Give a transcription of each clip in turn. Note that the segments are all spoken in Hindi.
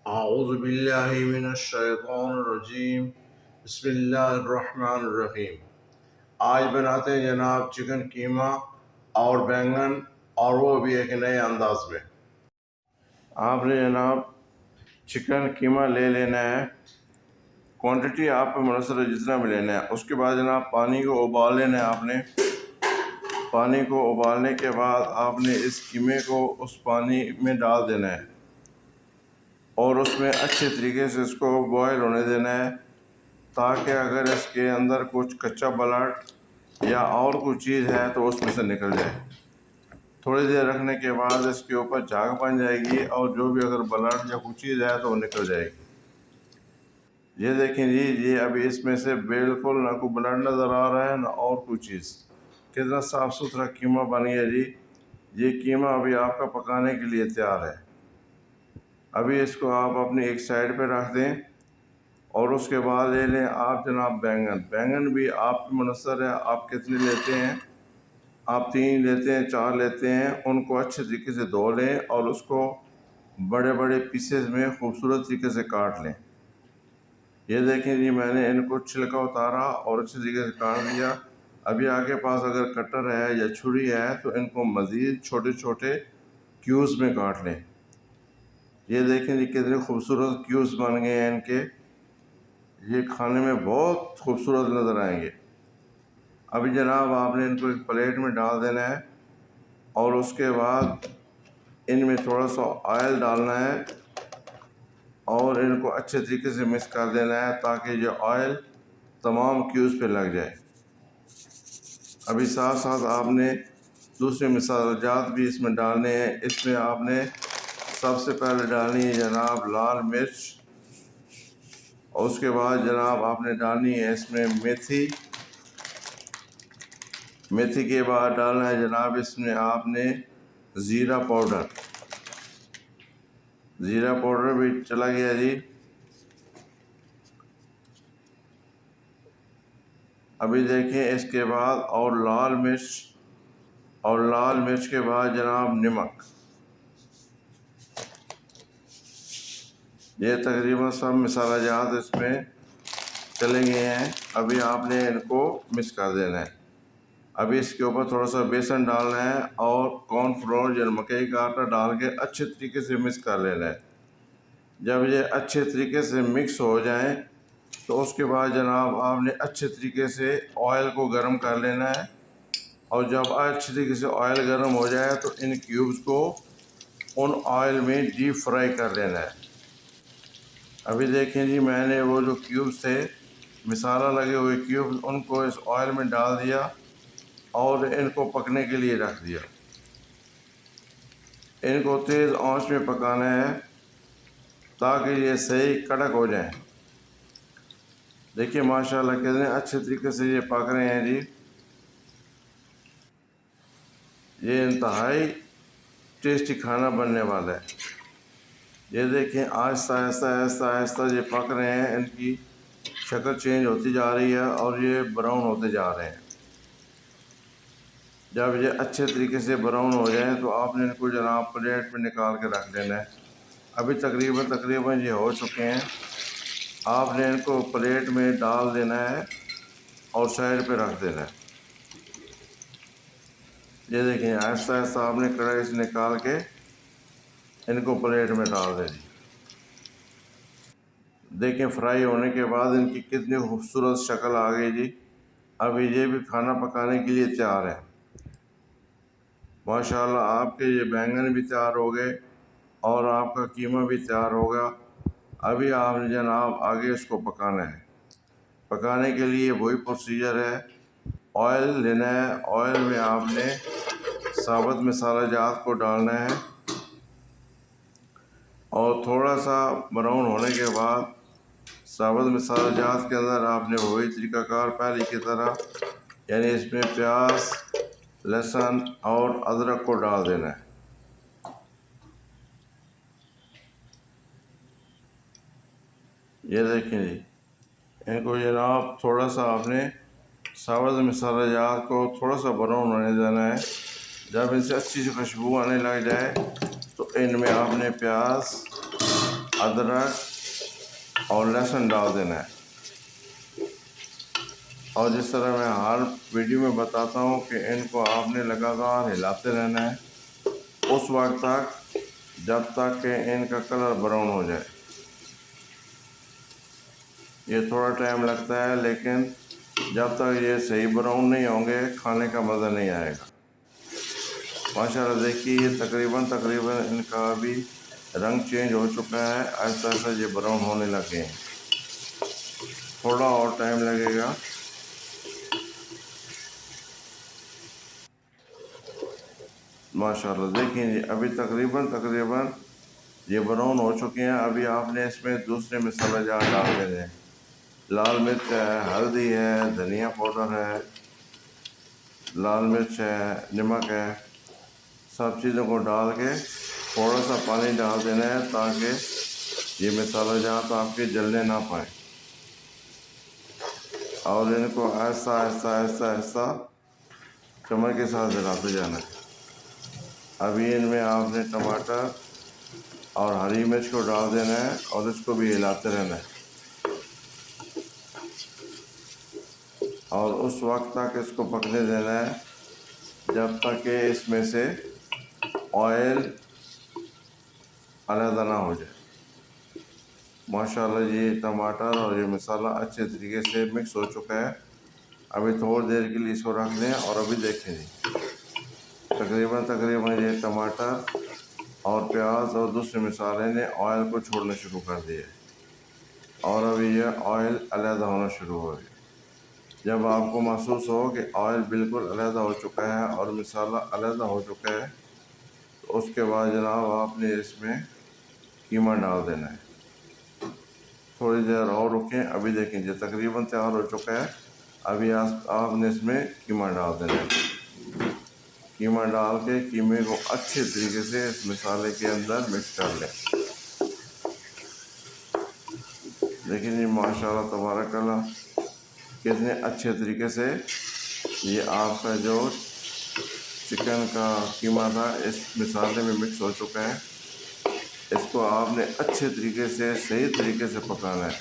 आऊज़ुबिल्लाहि मिनश्शैतानिर्रजीम बिस्मिल्लाहिर्रहमानिर्रहीम। आज बनाते हैं जनाब चिकन कीमा और बैंगन, और वो भी एक नए अंदाज में। आपने जनाब चिकन कीमा ले लेना है। क्वांटिटी आप पे मुनहसर है जितना भी लेना है। उसके बाद जनाब पानी को उबाल लेना है आपने। पानी को उबालने के बाद आपने इस कीमे को उस पानी में डाल देना है और उसमें अच्छे तरीके से इसको बॉयल होने देना है, ताकि अगर इसके अंदर कुछ कच्चा ब्लड या और कुछ चीज़ है तो उसमें से निकल जाए। थोड़ी देर रखने के बाद इसके ऊपर झाग बन जाएगी और जो भी अगर ब्लड या कुछ चीज़ है तो वो निकल जाएगी। ये देखें जी, ये अभी इसमें से बिल्कुल ना कोई ब्लड नज़र आ रहा है ना और कुछ चीज़। कितना साफ़ सुथरा कीमा बन गया जी। ये कीमा अभी आपका पकाने के लिए तैयार है। अभी इसको आप अपनी एक साइड पे रख दें और उसके बाद ले लें आप जनाब बैंगन। बैंगन भी आप पे मुनहसर है आप कितने लेते हैं। आप 3 लेते हैं, 4 लेते हैं, उनको अच्छे तरीके से धो लें और उसको बड़े बड़े पीसेस में खूबसूरत तरीके से काट लें। ये देखें जी, मैंने इनको छिलका उतारा और अच्छे तरीके से काट दिया। अभी आपके पास अगर कटर है या छुरी है तो इनको मज़ीद छोटे छोटे क्यूब्स में काट लें। ये देखें जी, कितने खूबसूरत क्यूब्स बन गए हैं इनके। ये खाने में बहुत खूबसूरत नज़र आएंगे। अभी जनाब आपने इनको एक प्लेट में डाल देना है और उसके बाद इनमें थोड़ा सा ऑयल डालना है और इनको अच्छे तरीके से मिक्स कर देना है ताकि ये ऑयल तमाम क्यूब्स पे लग जाए। अभी साथ साथ आपने दूसरे मसालेजात भी इसमें डालने हैं। इसमें आपने सबसे पहले डालनी है जनाब लाल मिर्च, और उसके बाद जनाब आपने डालनी है इसमें मेथी। मेथी के बाद डालना है जनाब इसमें आपने ज़ीरा पाउडर। ज़ीरा पाउडर भी चला गया जी। अभी देखें इसके बाद और लाल मिर्च, और लाल मिर्च के बाद जनाब नमक। ये तकरीबन सब मसाला जात इसमें चले गए हैं। अभी आपने इनको मिक्स कर देना है। अभी इसके ऊपर थोड़ा सा बेसन डालना है और कॉर्नफ्लोर या मकई का आटा डाल के अच्छे तरीके से मिक्स कर लेना है। जब ये अच्छे तरीके से मिक्स हो जाए तो उसके बाद जनाब आपने अच्छे तरीके से ऑयल को गर्म कर लेना है, और जब अच्छे तरीके से ऑयल गर्म हो जाए तो इन क्यूब्स को उन ऑयल में डीप फ्राई कर लेना है। अभी देखें जी, मैंने वो जो क्यूब्स थे मसाला लगे हुए क्यूब्स, उनको इस ऑयल में डाल दिया और इनको पकने के लिए रख दिया। इनको तेज़ आंच में पकाना है ताकि ये सही कड़क हो जाए। देखिए माशाल्लाह कितने अच्छे तरीके से ये पक रहे हैं जी। ये इंतहाई टेस्टी खाना बनने वाला है। ये देखें आहिस्ता आहिस्ता आहिस्ता आहिस्ता ये पक रहे हैं, इनकी शक्ल चेंज होती जा रही है और ये ब्राउन होते जा रहे हैं। जब ये अच्छे तरीके से ब्राउन हो जाए तो आपने इनको जनाब प्लेट में निकाल के रख देना है। अभी तकरीबन तकरीबन ये हो चुके हैं। आपने इनको प्लेट में डाल देना है और साइड पे रख देना है। ये देखें आहिस्ता आहिस्ता आपने कढ़ाई से निकाल के इनको प्लेट में डाल देनी। देखें फ्राई होने के बाद इनकी कितनी खूबसूरत शक्ल आ गई जी। अभी ये भी खाना पकाने के लिए तैयार है। माशाल्लाह आपके ये बैंगन भी तैयार हो गए और आपका कीमा भी तैयार होगा। अभी आपने जनाब आगे इसको पकाना है। पकाने के लिए वही प्रोसीजर है। ऑयल लेना है, ऑयल में आपने साबुत मसाला जात को डालना है और थोड़ा सा ब्राउन होने के बाद साबुत मसाला जात के अंदर आपने वही तरीक़ाकार पहले की तरह, यानी इसमें प्याज, लहसुन और अदरक को डाल देना है। ये देखें जी, इनको जनाब थोड़ा सा आपने साबुत मसाला जात को थोड़ा सा ब्राउन होने देना है। जब इनसे अच्छी सी खुशबू आने लग जाए तो इनमें आपने प्याज अदरक और लहसुन डाल देना है। और जिस तरह मैं हर वीडियो में बताता हूँ कि इनको आपने लगातार हिलाते रहना है उस वक्त तक जब तक कि इनका कलर ब्राउन हो जाए। ये थोड़ा टाइम लगता है, लेकिन जब तक ये सही ब्राउन नहीं होंगे खाने का मज़ा नहीं आएगा। माशाल्लाह देखिए ये तकरीबन इनका अभी रंग चेंज हो चुका है, ऐसा ऐसा ये ब्राउन होने लगे हैं। थोड़ा और टाइम लगेगा। माशाल्लाह देखिए जी अभी तकरीबन ये ब्राउन हो चुके हैं। अभी आपने इसमें दूसरे मसाला जार डाल देने हैं। लाल मिर्च है, हल्दी है, धनिया पाउडर है, लाल मिर्च है, नमक है, सब चीज़ों को डाल के थोड़ा सा पानी डाल देना है ताकि ये मसाला जार आपके जलने ना पाए। और इनको ऐसा ऐसा ऐसा ऐसा चम्मच के साथ हिलाते जाना है। अभी इनमें आपने टमाटर और हरी मिर्च को डाल देना है और इसको भी हिलाते रहना है। और उस वक्त तक इसको पकने देना है जब तक कि इसमें से ऑयल अलग ना हो जाए। माशाल्लाह ये टमाटर और ये मसाला अच्छे तरीके से मिक्स हो चुका है। अभी थोड़ी देर के लिए इसको रख दें और अभी देखें जी तकरीबन ये टमाटर और प्याज और दूसरे मसाले ने ऑयल को छोड़ना शुरू कर दिया और अभी ये ऑयल अलग होना शुरू हो गया। जब आपको महसूस हो कि ऑयल बिल्कुल अलग हो चुका है और मसाला अलग हो चुका है तो उसके बाद जनाब आपने इसमें कीमा डाल देना है। थोड़ी देर और रुकें। अभी देखें ये तकरीबन तैयार हो चुका है। अभी आपने इसमें कीमा डाल देना है। कीमा डाल के कीमे को अच्छे तरीके से इस मसाले के अंदर मिक्स कर लें। देखिए जी माशाल्लाह तबारकल्लाह कितने अच्छे तरीके से ये आपका जो चिकन का कीमा था इस मसाले में मिक्स हो चुका है। इसको आपने अच्छे तरीके से सही तरीके से पकाना है।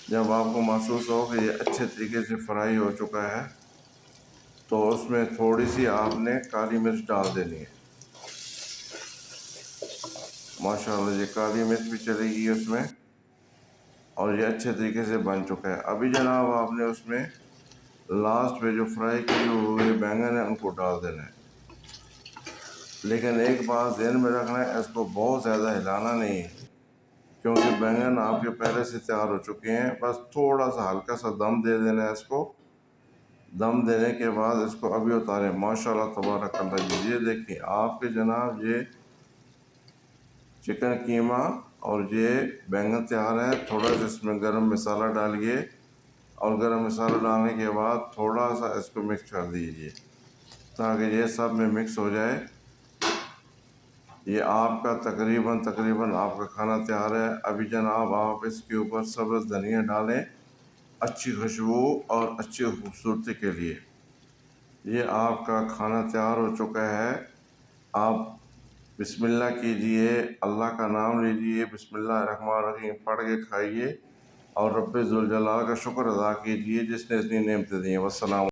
जब आपको महसूस हो कि ये अच्छे तरीके से फ्राई हो चुका है तो उसमें थोड़ी सी आपने काली मिर्च डाल देनी है। माशाल्लाह ये काली मिर्च भी चलेगी उसमें और ये अच्छे तरीके से बन चुका है। अभी जनाब आपने उसमें लास्ट में जो फ्राई किए हुए बैंगन है उनको डाल देना है। लेकिन एक बात ध्यान में रखना है, इसको बहुत ज़्यादा हिलाना नहीं है क्योंकि बैंगन आपके पहले से तैयार हो चुके हैं। बस थोड़ा सा हल्का सा दम दे देना है इसको। दम देने के बाद इसको अभी उतारें। माशाल्लाह तबारकल्लाह जी ये देखिए आपके जनाब ये चिकन कीमा और ये बैंगन तैयार है। थोड़ा सा इसमें गरम मसाला डालिए और गरम मसाला डालने के बाद थोड़ा सा इसको मिक्स कर दीजिए ताकि ये सब में मिक्स हो जाए। ये आपका तकरीबन आपका खाना तैयार है। अभी जनाब आप इसके ऊपर सब्ज़ धनिया डालें अच्छी खुशबू और अच्छी खूबसूरती के लिए। ये आपका खाना तैयार हो चुका है। आप बिस्मिल्लाह कीजिए, अल्लाह का नाम लीजिए, बिस्मिल्लाह रहमान रहीम पढ़ के खाइए और रब्बे ज़ुल जलाल का शुक्र अदा कीजिए जिसने इतनी नेमतें दी हैं। वस्सलाम।